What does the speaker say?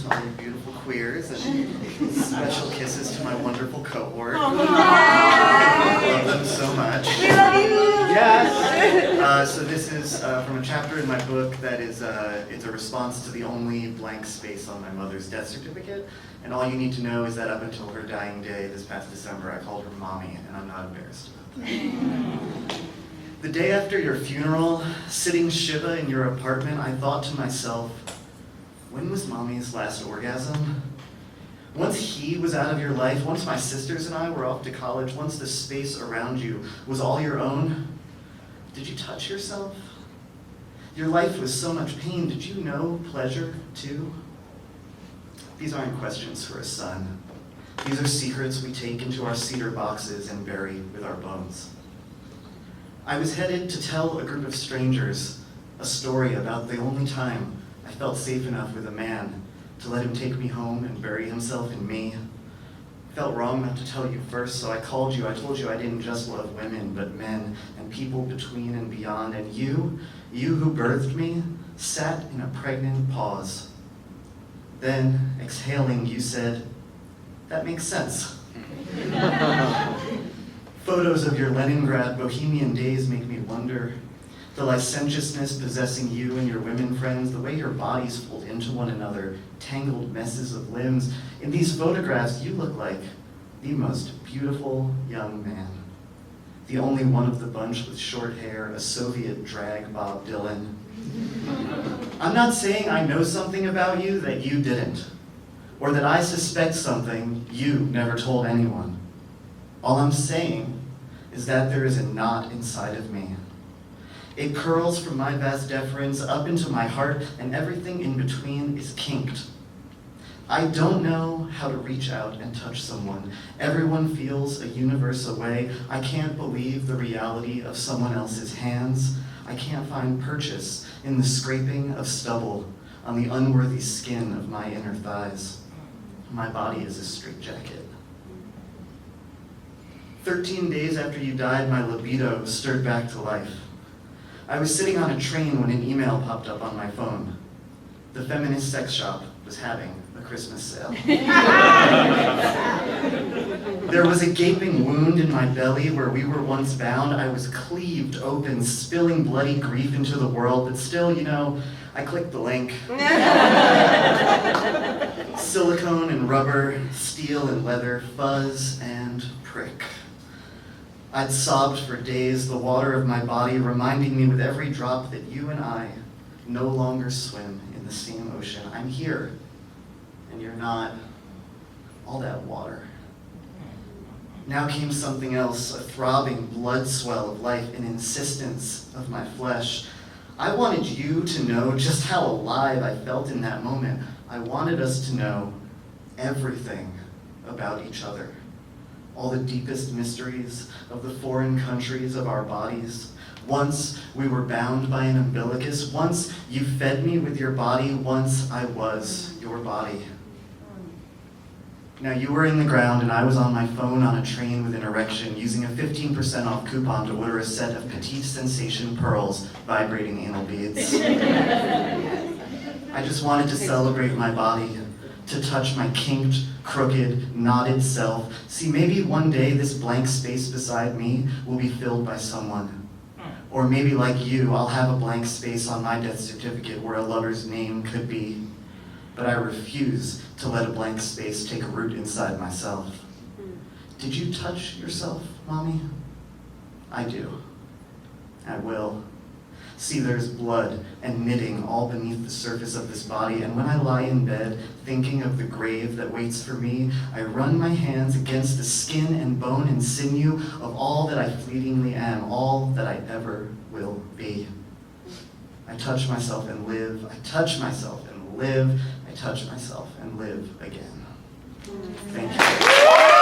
to all you beautiful queers, and special kisses to my wonderful cohort. I love them so much. We love you! Yes! So this is from a chapter in my book that is, it's a response to the only blank space on my mother's death certificate. And all you need to know is that up until her dying day this past December, I called her Mommy, and I'm not embarrassed about that. The day after your funeral, sitting Shiva in your apartment, I thought to myself, when was Mommy's last orgasm? Once he was out of your life, once my sisters and I were off to college, once the space around you was all your own, did you touch yourself? Your life was so much pain. Did you know pleasure too? These aren't questions for a son. These are secrets we take into our cedar boxes and bury with our bones. I was headed to tell a group of strangers a story about the only time I felt safe enough with a man to let him take me home and bury himself in me. It felt wrong not to tell you first, so I called you. I told you I didn't just love women, but men and people between and beyond. And you who birthed me, sat in a pregnant pause. Then, exhaling, you said, "That makes sense." Photos of your Leningrad bohemian days make me wonder. The licentiousness possessing you and your women friends, the way your bodies fold into one another, tangled messes of limbs. In these photographs, you look like the most beautiful young man. The only one of the bunch with short hair, a Soviet drag Bob Dylan. I'm not saying I know something about you that you didn't, or that I suspect something you never told anyone. All I'm saying is that there is a knot inside of me. It curls from my vas deferens up into my heart, and everything in between is kinked. I don't know how to reach out and touch someone. Everyone feels a universe away. I can't believe the reality of someone else's hands. I can't find purchase in the scraping of stubble on the unworthy skin of my inner thighs. My body is a straitjacket. 13 days after you died, my libido stirred back to life. I was sitting on a train when an email popped up on my phone. The feminist sex shop was having a Christmas sale. There was a gaping wound in my belly where we were once bound. I was cleaved open, spilling bloody grief into the world, but still, I clicked the link. Silicone and rubber, steel and leather, fuzz and prick. I'd sobbed for days, the water of my body reminding me with every drop that you and I no longer swim in the same ocean. I'm here, and you're not. All that water. Now came something else, a throbbing blood swell of life, an insistence of my flesh. I wanted you to know just how alive I felt in that moment. I wanted us to know everything about each other. All the deepest mysteries of the foreign countries of our bodies. Once we were bound by an umbilicus. Once you fed me with your body. Once I was your body. Now you were in the ground and I was on my phone on a train with an erection, using a 15% off coupon to order a set of Petite Sensation pearls, vibrating anal beads. I just wanted to celebrate my body, to touch my kinked, crooked, knotted self. See, maybe one day this blank space beside me will be filled by someone. Or maybe like you, I'll have a blank space on my death certificate where a lover's name could be. But I refuse to let a blank space take root inside myself. Did you touch yourself, Mommy? I do. I will. See, there's blood and knitting all beneath the surface of this body, and when I lie in bed, thinking of the grave that waits for me, I run my hands against the skin and bone and sinew of all that I fleetingly am, all that I ever will be. I touch myself and live. I touch myself and live. I touch myself and live again. Thank you.